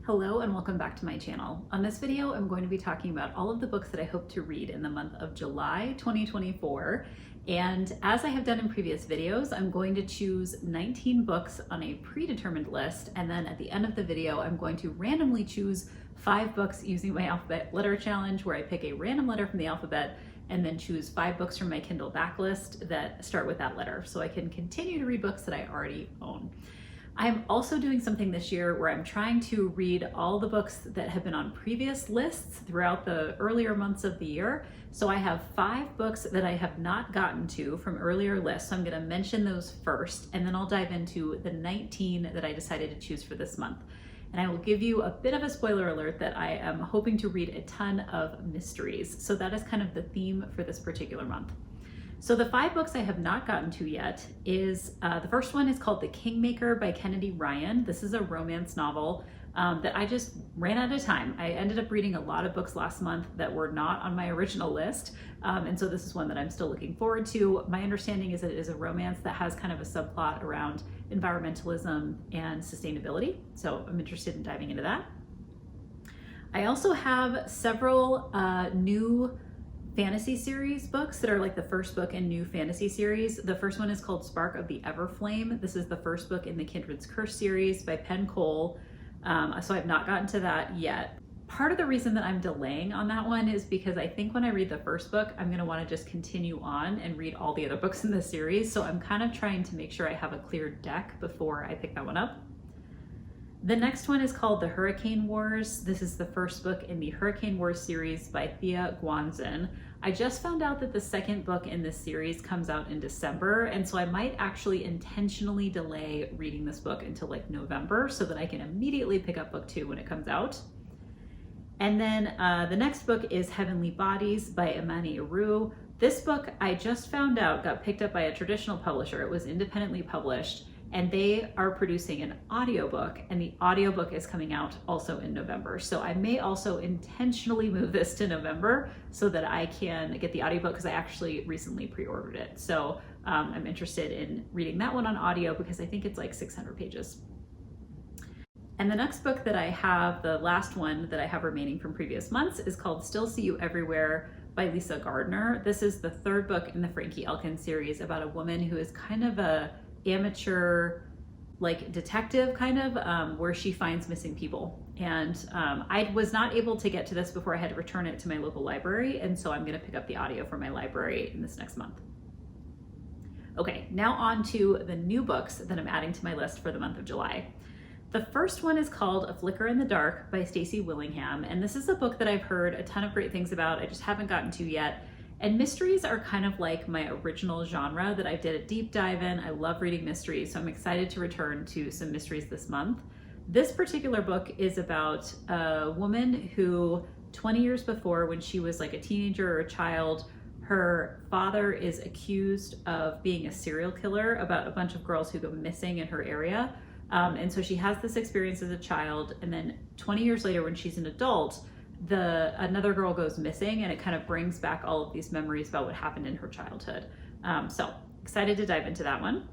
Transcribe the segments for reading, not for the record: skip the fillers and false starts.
Hello and welcome back to my channel. On this video, I'm going to be talking about all of the books that I hope to read in the month of July 2024. And as I have done in previous videos, I'm going to choose 19 books on a predetermined list. And then at the end of the video, I'm going to randomly choose 5 books using my alphabet letter challenge, where I pick a random letter from the alphabet and then choose 5 books from my Kindle backlist that start with that letter, so I can continue to read books that I already own. I'm also doing something this year where I'm trying to read all the books that have been on previous lists throughout the earlier months of the year. So I have 5 books that I have not gotten to from earlier lists. So I'm going to mention those first, and then I'll dive into the 19 that I decided to choose for this month. And I will give you a bit of a spoiler alert that I am hoping to read a ton of mysteries. So that is kind of the theme for this particular month. So the 5 books I have not gotten to yet is, the first one is called The Kingmaker by Kennedy Ryan. This is a romance novel that I just ran out of time. I ended up reading a lot of books last month that were not on my original list. And so this is one that I'm still looking forward to. My understanding is that it is a romance that has kind of a subplot around environmentalism and sustainability. So I'm interested in diving into that. I also have several new fantasy series books that are like the first book in new fantasy series. The first one is called Spark of the Everflame. This is the first book in the Kindred's Curse series by Penn Cole. So I've not gotten to that yet. Part of the reason that I'm delaying on that one is because I think when I read the first book, I'm going to want to just continue on and read all the other books in the series. So I'm kind of trying to make sure I have a clear deck before I pick that one up. The next one is called The Hurricane Wars. This is the first book in the Hurricane Wars series by Thea Guanzin. I just found out that the second book in this series comes out in December, and so I might actually intentionally delay reading this book until like November so that I can immediately pick up book 2 when it comes out. And then the next book is Heavenly Bodies by Imani Aru. This book I just found out got picked up by a traditional publisher. It was independently published, and they are producing an audiobook, and the audiobook is coming out also in November. So I may also intentionally move this to November so that I can get the audiobook, because I actually recently pre-ordered it. So I'm interested in reading that one on audio because I think it's like 600 pages. And the next book that I have, the last one that I have remaining from previous months, is called Still See You Everywhere by Lisa Gardner. This is the 3rd book in the Frankie Elkin series about a woman who is kind of a amateur like detective kind of where she finds missing people, and I was not able to get to this before I had to return it to my local library, and so I'm going to pick up the audio from my library in this next month. Okay, now on to the new books that I'm adding to my list for the month of July. The first one is called A Flicker in the Dark by Stacey Willingham, and this is a book that I've heard a ton of great things about. I just haven't gotten to yet. And mysteries are kind of like my original genre that I did a deep dive in. I love reading mysteries, so I'm excited to return to some mysteries this month. This particular book is about a woman who 20 years before, when she was like a teenager or a child, her father is accused of being a serial killer about a bunch of girls who go missing in her area. And so she has this experience as a child, and then 20 years later when she's an adult, another girl goes missing, and it kind of brings back all of these memories about what happened in her childhood. So excited to dive into that one.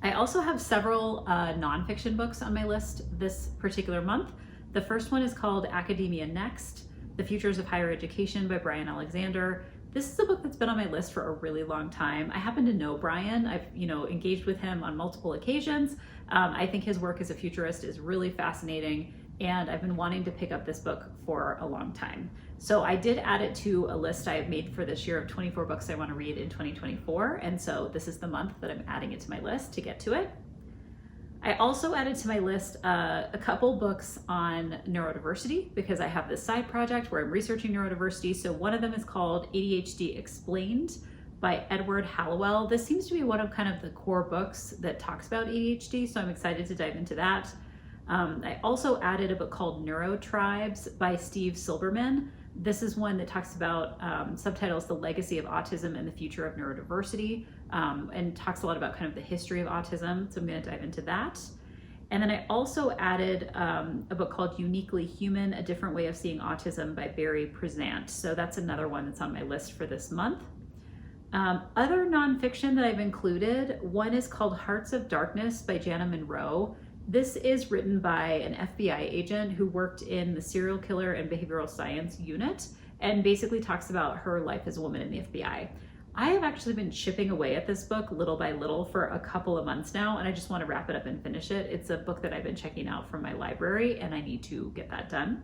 I also have several nonfiction books on my list this particular month. The first one is called Academia Next: The Futures of Higher Education by Brian Alexander. This is a book that's been on my list for a really long time. I happen to know Brian. I've engaged with him on multiple occasions. I think his work as a futurist is really fascinating, and I've been wanting to pick up this book for a long time. So I did add it to a list I have made for this year of 24 books I want to read in 2024, and so this is the month that I'm adding it to my list to get to it. I also added to my list a couple books on neurodiversity, because I have this side project where I'm researching neurodiversity. So one of them is called ADHD Explained by Edward Hallowell. This seems to be one of kind of the core books that talks about ADHD, so I'm excited to dive into that. I also added a book called Neurotribes by Steve Silberman. This is one that talks about subtitles The Legacy of Autism and the Future of Neurodiversity, and talks a lot about kind of the history of autism. So I'm going to dive into that. And then I also added a book called Uniquely Human: A Different Way of Seeing Autism by Barry Prezant. So that's another one that's on my list for this month. Other nonfiction that I've included, one is called Hearts of Darkness by Jana Monroe. This is written by an FBI agent who worked in the serial killer and behavioral science unit and basically talks about her life as a woman in the FBI. I have actually been chipping away at this book little by little for a couple of months now, and I just want to wrap it up and finish it. It's a book that I've been checking out from my library, and I need to get that done.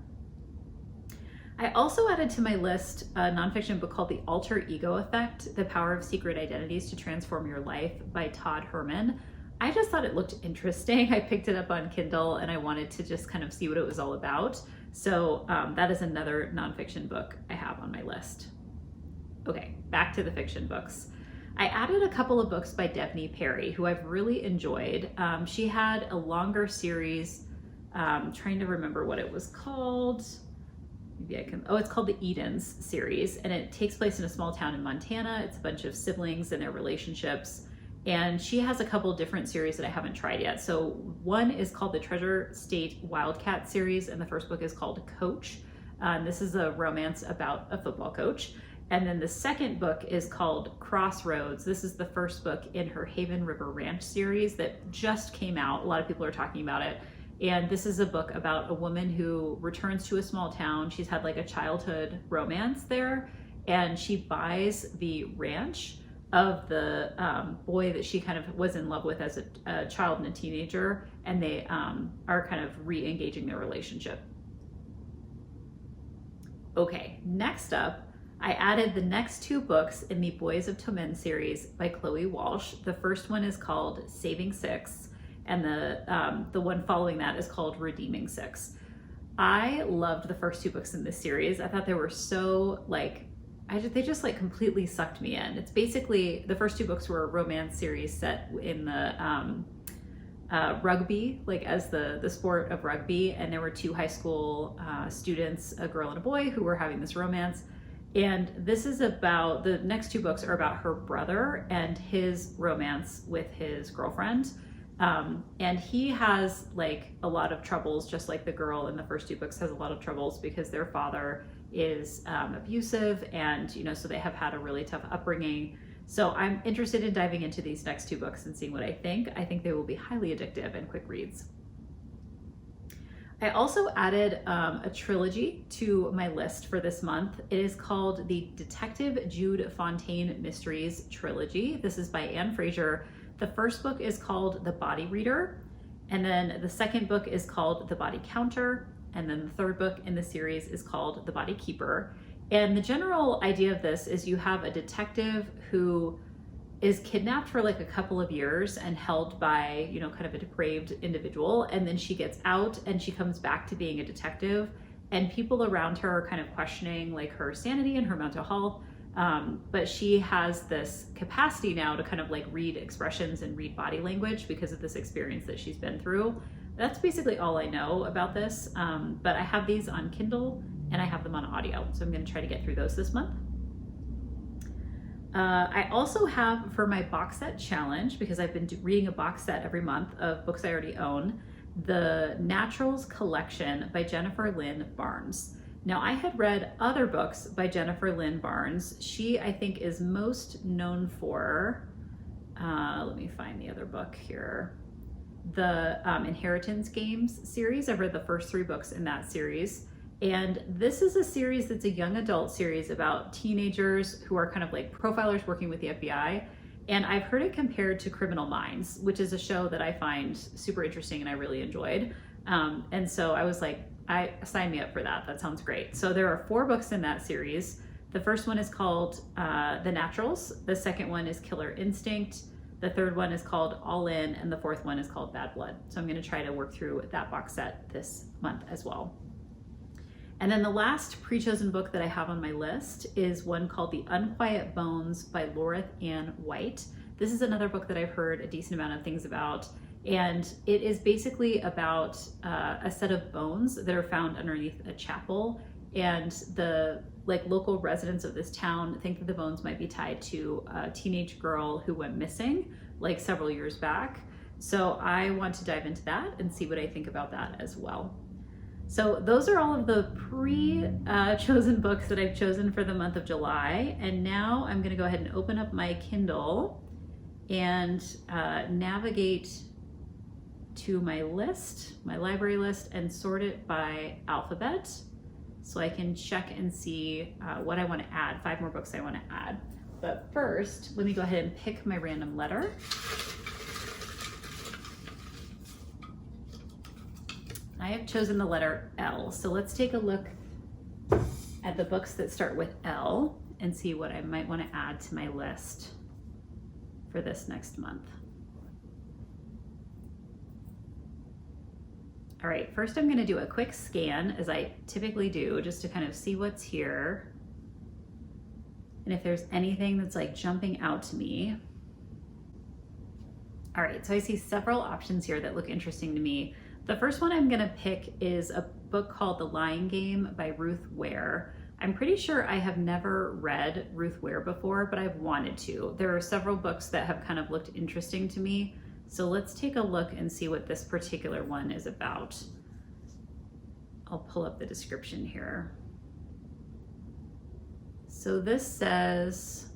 I also added to my list a nonfiction book called The Alter Ego Effect: The Power of Secret Identities to Transform Your Life by Todd Herman. I just thought it looked interesting. I picked it up on Kindle and I wanted to just kind of see what it was all about. So that is another nonfiction book I have on my list. Okay, back to the fiction books. I added a couple of books by Devney Perry, who I've really enjoyed. She had a longer series, trying to remember what it was called. Maybe I can, it's called the Edens series, and it takes place in a small town in Montana. It's a bunch of siblings and their relationships. And she has a couple different series that I haven't tried yet. So one is called the Treasure State Wildcat series, and the first book is called Coach. This is a romance about a football coach. And then the second book is called Crossroads. This is the first book in her Haven River Ranch series that just came out. A lot of people are talking about it. And this is a book about a woman who returns to a small town. She's had like a childhood romance there, and she buys the ranch of the boy that she kind of was in love with as a child and a teenager, and they are kind of re-engaging their relationship. Okay, next up, I added the next two books in the Boys of Tomen series by Chloe Walsh. The first one is called Saving Six, and the one following that is called Redeeming Six. I loved the first two books in this series. I thought they were so they just like completely sucked me in. It's basically, the first two books were a romance series set in the rugby, like as the sport of rugby. And there were two high school students, a girl and a boy, who were having this romance. And this is about, the next two books are about her brother and his romance with his girlfriend. And he has like a lot of troubles, just like the girl in the first two books has a lot of troubles because their father is abusive, and so they have had a really tough upbringing. So I'm interested in diving into these next two books and seeing what I think. I think they will be highly addictive and quick reads. I also added a trilogy to my list for this month. It is called the Detective Jude Fontaine Mysteries Trilogy. This is by Anne Fraser. The first book is called The Body Reader, and then the second book is called The Body Counter, and then the third book in the series is called The Body Keeper. And the general idea of this is you have a detective who is kidnapped for like a couple of years and held by, kind of a depraved individual. And then she gets out and she comes back to being a detective, and people around her are kind of questioning like her sanity and her mental health. But she has this capacity now to kind of like read expressions and read body language because of this experience that she's been through. That's basically all I know about this, but I have these on Kindle and I have them on audio, so I'm going to try to get through those this month. I also have, for my box set challenge, because I've been reading a box set every month of books I already own, the Naturals Collection by Jennifer Lynn Barnes. Now, I had read other books by Jennifer Lynn Barnes. She, I think, is most known for, let me find the other book here, the Inheritance Games series. I've read the first three books in that series. And this is a series that's a young adult series about teenagers who are kind of like profilers working with the FBI. And I've heard it compared to Criminal Minds, which is a show that I find super interesting and I really enjoyed. And so I was like, sign me up for that. That sounds great. So there are 4 books in that series. The first one is called The Naturals. The second one is Killer Instinct. The third one is called All In. And the fourth one is called Bad Blood. So I'm going to try to work through that box set this month as well. And then the last pre-chosen book that I have on my list is one called The Unquiet Bones by Laura Ann White. This is another book that I've heard a decent amount of things about. And it is basically about a set of bones that are found underneath a chapel. And the local residents of this town think that the bones might be tied to a teenage girl who went missing several years back. So I want to dive into that and see what I think about that as well. So those are all of the pre-chosen books that I've chosen for the month of July. And now I'm gonna go ahead and open up my Kindle and navigate to my list, my library list, and sort it by alphabet so I can check and see what I want to add, 5 more books I want to add. But first, let me go ahead and pick my random letter. I have chosen the letter L, so let's take a look at the books that start with L and see what I might want to add to my list for this next month. All right, first I'm gonna do a quick scan, as I typically do, just to kind of see what's here. And if there's anything that's like jumping out to me. All right, so I see several options here that look interesting to me. The first one I'm gonna pick is a book called The Lying Game by Ruth Ware. I'm pretty sure I have never read Ruth Ware before, but I've wanted to. There are several books that have kind of looked interesting to me. So let's take a look and see what this particular one is about. I'll pull up the description here. So this says,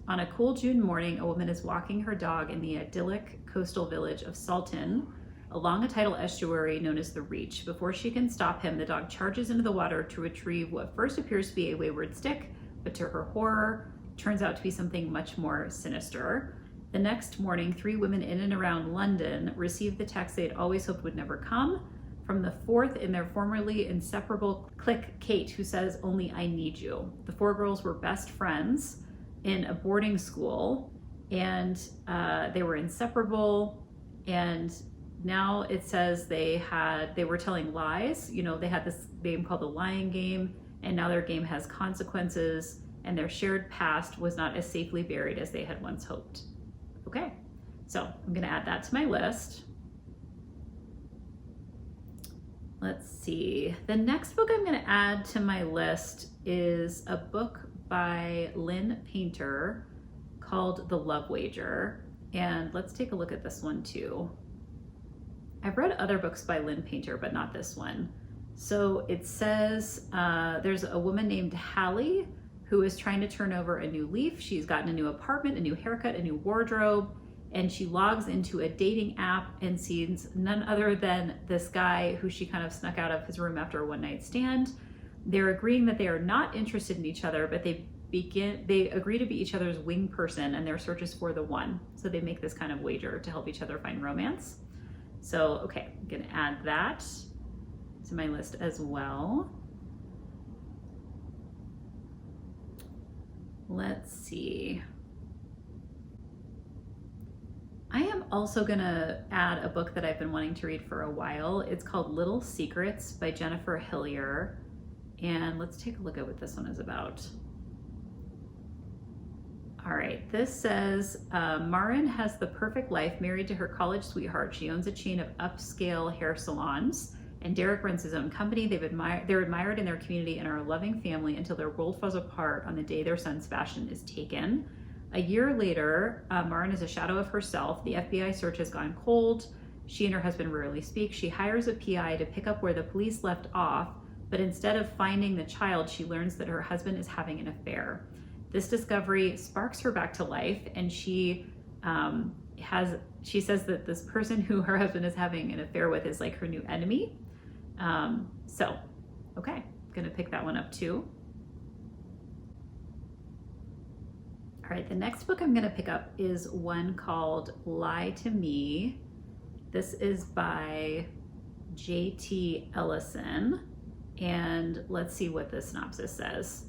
on a cool June morning, a woman is walking her dog in the idyllic coastal village of Salton along a tidal estuary known as the Reach. Before she can stop him, the dog charges into the water to retrieve what first appears to be a wayward stick, but to her horror, turns out to be something much more sinister. The next morning, 3 women in and around London received the text they'd always hoped would never come from the 4th in their formerly inseparable clique, Kate, who says, "Only I need you." The 4 girls were best friends in a boarding school, and they were inseparable. And now it says they were telling lies. You know, they had this game called The Lying Game, and now their game has consequences, and their shared past was not as safely buried as they had once hoped. Okay, so I'm gonna add that to my list. Let's see. The next book I'm gonna add to my list is a book by Lynn Painter called The Love Wager. And let's take a look at this one too. I've read other books by Lynn Painter, but not this one. So it says there's a woman named Hallie who is trying to turn over a new leaf. She's gotten a new apartment, a new haircut, a new wardrobe, and she logs into a dating app and sees none other than this guy who she kind of snuck out of his room after a one-night stand. They're agreeing that they are not interested in each other, but they agree to be each other's wing person, and their search is for the one. So they make this kind of wager to help each other find romance. So, okay, I'm gonna add that to my list as well. Let's see. I am also gonna add a book that I've been wanting to read for a while. It's called Little Secrets by Jennifer Hillier. And let's take a look at what this one is about. All right, this says, Marin has the perfect life married to her college sweetheart. She owns a chain of upscale hair salons, and Derek runs his own company. They're admired in their community and are a loving family until their world falls apart on the day their son's fashion is taken. A year later, Marin is a shadow of herself. The FBI search has gone cold. She and her husband rarely speak. She hires a PI to pick up where the police left off, but instead of finding the child, she learns that her husband is having an affair. This discovery sparks her back to life, and she says that this person who her husband is having an affair with is like her new enemy. Okay, gonna pick that one up too. All right, the next book I'm gonna pick up is one called Lie to Me. This is by J.T. Ellison, and let's see what the synopsis says.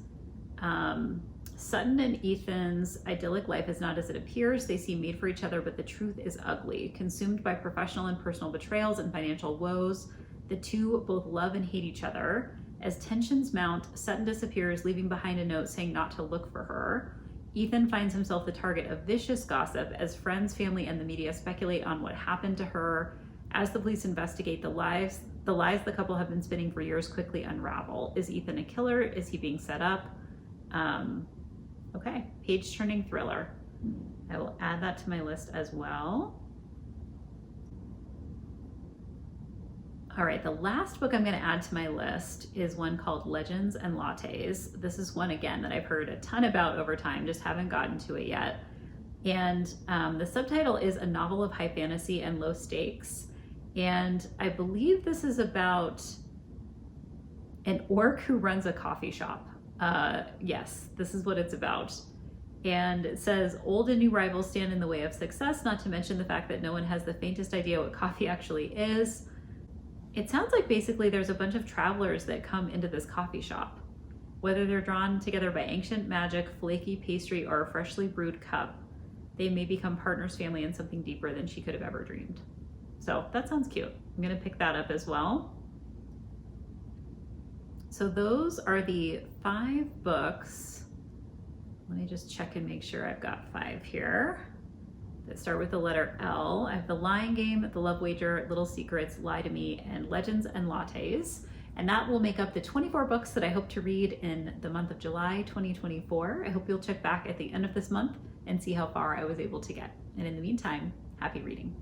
Sutton and Ethan's idyllic life is not as it appears. They seem made for each other, but the truth is ugly. Consumed by professional and personal betrayals and financial woes, the two both love and hate each other. As tensions mount, Sutton disappears, leaving behind a note saying not to look for her. Ethan finds himself the target of vicious gossip as friends, family, and the media speculate on what happened to her. As the police investigate, the lies the couple have been spinning for years quickly unravel. Is Ethan a killer? Is he being set up? Okay, page-turning thriller. I will add that to my list as well. All right, the last book I'm going to add to my list is one called Legends and Lattes. This is one, again, that I've heard a ton about over time, just haven't gotten to it yet. And the subtitle is A Novel of High Fantasy and Low Stakes. And I believe this is about an orc who runs a coffee shop. Yes, this is what it's about. And it says, old and new rivals stand in the way of success, not to mention the fact that no one has the faintest idea what coffee actually is. It sounds like basically there's a bunch of travelers that come into this coffee shop. Whether they're drawn together by ancient magic, flaky pastry, or a freshly brewed cup, they may become partners, family, and something deeper than she could have ever dreamed. So that sounds cute. I'm gonna pick that up as well. So those are the 5 books. Let me just check and make sure I've got 5 here that start with the letter L. I have The Lying Game, The Love Wager, Little Secrets, Lie to Me, and Legends and Lattes. And that will make up the 24 books that I hope to read in the month of July 2024. I hope you'll check back at the end of this month and see how far I was able to get. And in the meantime, happy reading.